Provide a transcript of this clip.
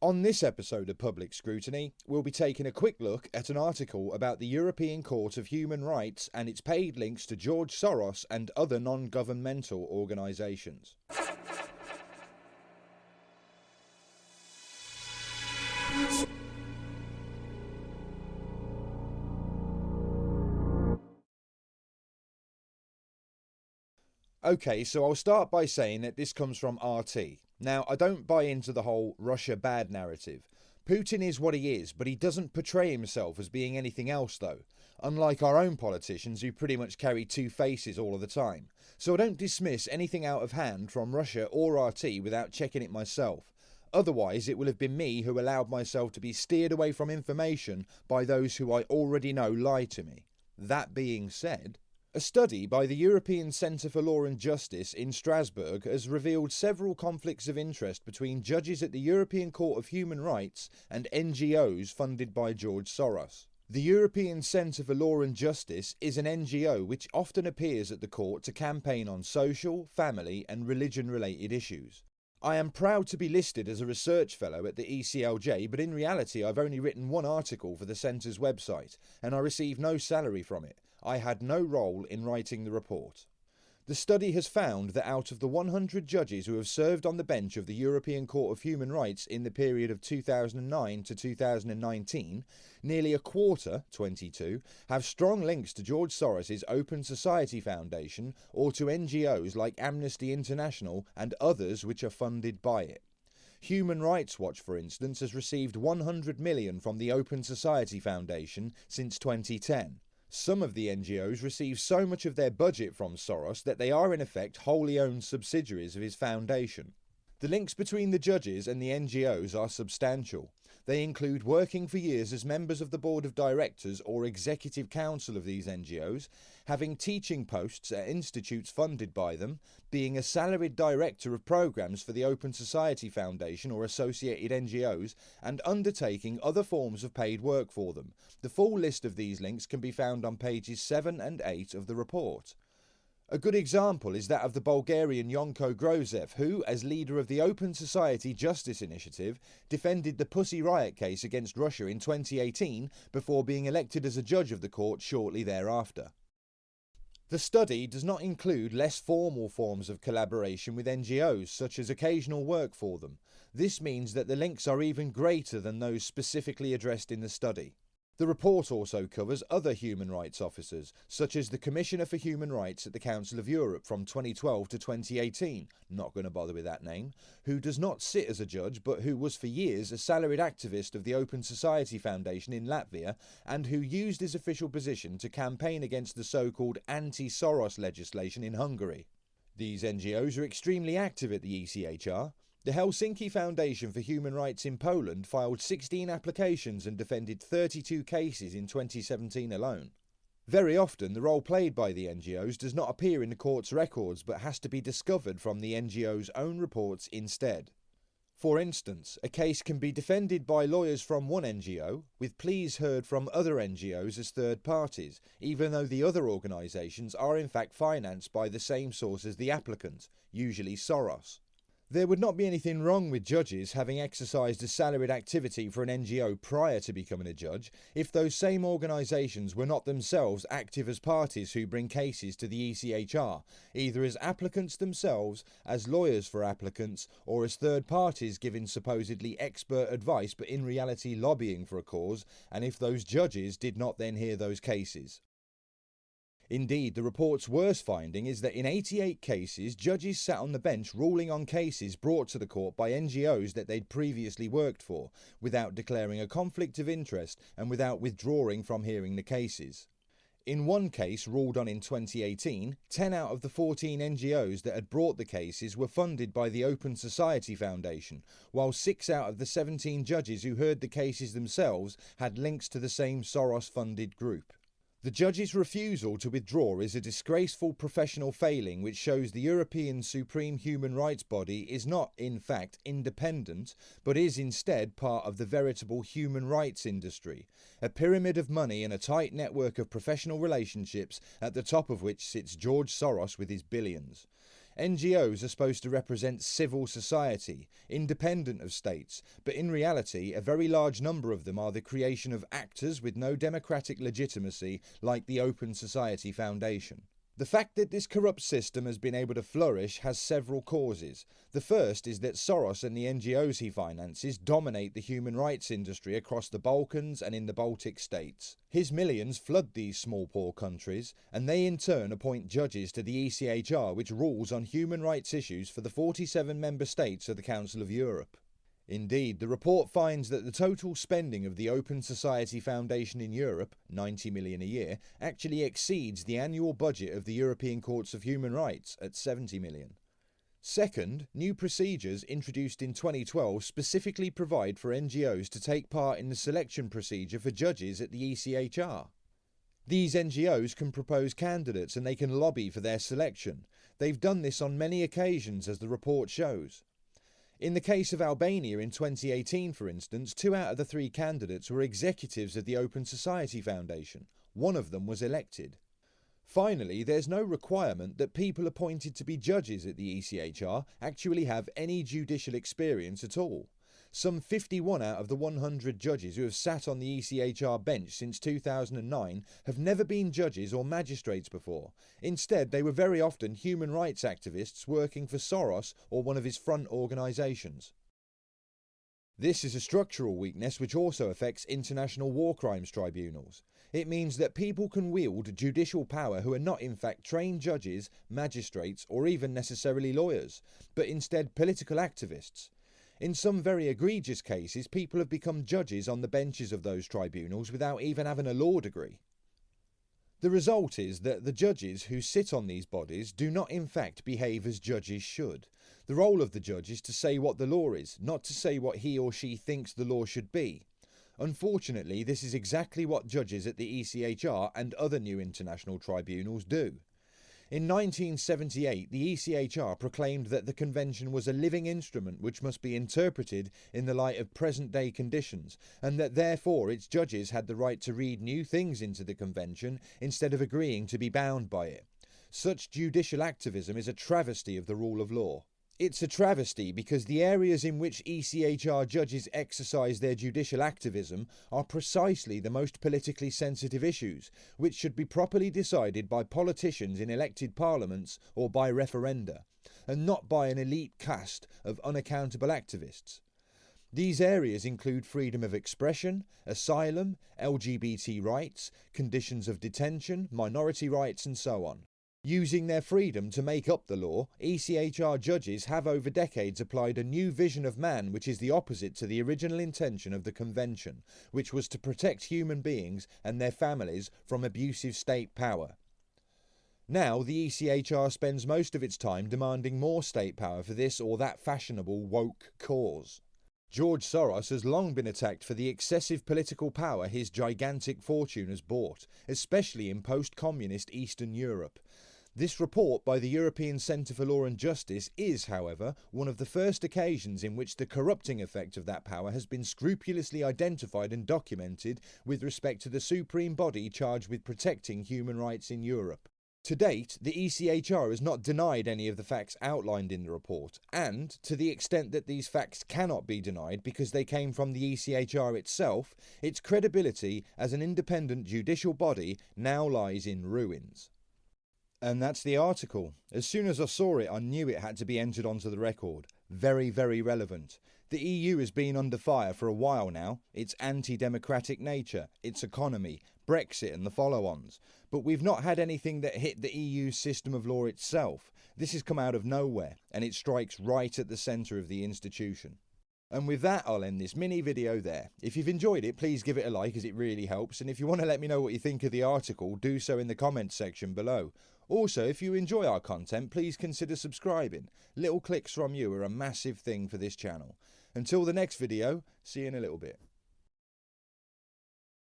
On this episode of Public Scrutiny, we'll be taking a quick look at an article about the European Court of Human Rights and its paid links to George Soros and other non-governmental organisations. Okay, so I'll start by saying that this comes from RT. Now, I don't buy into the whole Russia bad narrative. Putin is what he is, but he doesn't portray himself as being anything else though, unlike our own politicians who pretty much carry two faces all of the time. So I don't dismiss anything out of hand from Russia or RT without checking it myself. Otherwise, it will have been me who allowed myself to be steered away from information by those who I already know lie to me. That being said, a study by the European Centre for Law and Justice in Strasbourg has revealed several conflicts of interest between judges at the European Court of Human Rights and NGOs funded by George Soros. The European Centre for Law and Justice is an NGO which often appears at the court to campaign on social, family and religion-related issues. I am proud to be listed as a research fellow at the ECLJ, but in reality I've only written one article for the Centre's website, and I receive no salary from it. I had no role in writing the report. The study has found that out of the 100 judges who have served on the bench of the European Court of Human Rights in the period of 2009 to 2019, nearly a quarter, 22, have strong links to George Soros' Open Society Foundation or to NGOs like Amnesty International and others which are funded by it. Human Rights Watch, for instance, has received 100 million from the Open Society Foundation since 2010. Some of the NGOs receive so much of their budget from Soros that they are in effect wholly owned subsidiaries of his foundation. The links between the judges and the NGOs are substantial. They include working for years as members of the board of directors or executive council of these NGOs, having teaching posts at institutes funded by them, being a salaried director of programs for the Open Society Foundation or associated NGOs, and undertaking other forms of paid work for them. The full list of these links can be found on pages 7 and 8 of the report. A good example is that of the Bulgarian Yonko Grozev, who, as leader of the Open Society Justice Initiative, defended the Pussy Riot case against Russia in 2018 before being elected as a judge of the court shortly thereafter. The study does not include less formal forms of collaboration with NGOs, such as occasional work for them. This means that the links are even greater than those specifically addressed in the study. The report also covers other human rights officers, such as the Commissioner for Human Rights at the Council of Europe from 2012 to 2018, not going to bother with that name, who does not sit as a judge but who was for years a salaried activist of the Open Society Foundation in Latvia and who used his official position to campaign against the so-called anti-Soros legislation in Hungary. These NGOs are extremely active at the ECHR. The Helsinki Foundation for Human Rights in Poland filed 16 applications and defended 32 cases in 2017 alone. Very often, the role played by the NGOs does not appear in the court's records but has to be discovered from the NGO's own reports instead. For instance, a case can be defended by lawyers from one NGO, with pleas heard from other NGOs as third parties, even though the other organisations are in fact financed by the same source as the applicant, usually Soros. There would not be anything wrong with judges having exercised a salaried activity for an NGO prior to becoming a judge if those same organisations were not themselves active as parties who bring cases to the ECHR, either as applicants themselves, as lawyers for applicants, or as third parties giving supposedly expert advice but in reality lobbying for a cause, and if those judges did not then hear those cases. Indeed, the report's worst finding is that in 88 cases, judges sat on the bench ruling on cases brought to the court by NGOs that they'd previously worked for, without declaring a conflict of interest and without withdrawing from hearing the cases. In one case ruled on in 2018, 10 out of the 14 NGOs that had brought the cases were funded by the Open Society Foundation, while 6 out of the 17 judges who heard the cases themselves had links to the same Soros-funded group. The judge's refusal to withdraw is a disgraceful professional failing which shows the European Supreme Human Rights Body is not, in fact, independent, but is instead part of the veritable human rights industry, a pyramid of money and a tight network of professional relationships at the top of which sits George Soros with his billions. NGOs are supposed to represent civil society, independent of states, but in reality a very large number of them are the creation of actors with no democratic legitimacy, like the Open Society Foundation. The fact that this corrupt system has been able to flourish has several causes. The first is that Soros and the NGOs he finances dominate the human rights industry across the Balkans and in the Baltic states. His millions flood these small poor countries, and they in turn appoint judges to the ECHR, which rules on human rights issues for the 47 member states of the Council of Europe. Indeed, the report finds that the total spending of the Open Society Foundation in Europe, 90 million a year, actually exceeds the annual budget of the European Courts of Human Rights at 70 million. Second, new procedures introduced in 2012 specifically provide for NGOs to take part in the selection procedure for judges at the ECHR. These NGOs can propose candidates and they can lobby for their selection. They've done this on many occasions, as the report shows. In the case of Albania in 2018, for instance, 2 out of the 3 candidates were executives of the Open Society Foundation. One of them was elected. Finally, there's no requirement that people appointed to be judges at the ECHR actually have any judicial experience at all. Some 51 out of the 100 judges who have sat on the ECHR bench since 2009 have never been judges or magistrates before. Instead, they were very often human rights activists working for Soros or one of his front organisations. This is a structural weakness which also affects international war crimes tribunals. It means that people can wield judicial power who are not in fact trained judges, magistrates, or even necessarily lawyers, but instead political activists. In some very egregious cases, people have become judges on the benches of those tribunals without even having a law degree. The result is that the judges who sit on these bodies do not in fact behave as judges should. The role of the judge is to say what the law is, not to say what he or she thinks the law should be. Unfortunately, this is exactly what judges at the ECHR and other new international tribunals do. In 1978, the ECHR proclaimed that the convention was a living instrument which must be interpreted in the light of present-day conditions, and that therefore its judges had the right to read new things into the convention instead of agreeing to be bound by it. Such judicial activism is a travesty of the rule of law. It's a travesty because the areas in which ECHR judges exercise their judicial activism are precisely the most politically sensitive issues, which should be properly decided by politicians in elected parliaments or by referenda, and not by an elite caste of unaccountable activists. These areas include freedom of expression, asylum, LGBT rights, conditions of detention, minority rights, and so on. Using their freedom to make up the law, ECHR judges have over decades applied a new vision of man which is the opposite to the original intention of the convention, which was to protect human beings and their families from abusive state power. Now the ECHR spends most of its time demanding more state power for this or that fashionable woke cause. George Soros has long been attacked for the excessive political power his gigantic fortune has bought, especially in post-communist Eastern Europe. This report by the European Centre for Law and Justice is, however, one of the first occasions in which the corrupting effect of that power has been scrupulously identified and documented with respect to the supreme body charged with protecting human rights in Europe. To date, the ECHR has not denied any of the facts outlined in the report, and, to the extent that these facts cannot be denied because they came from the ECHR itself, its credibility as an independent judicial body now lies in ruins. And that's the article. As soon as I saw it, I knew it had to be entered onto the record. Very, very relevant. The EU has been under fire for a while now. Its anti-democratic nature, its economy, Brexit and the follow-ons. But we've not had anything that hit the EU's system of law itself. This has come out of nowhere, and it strikes right at the centre of the institution. And with that, I'll end this mini video there. If you've enjoyed it, please give it a like as it really helps. And if you want to let me know what you think of the article, do so in the comments section below. Also, if you enjoy our content, please consider subscribing. Little clicks from you are a massive thing for this channel. Until the next video, see you in a little bit.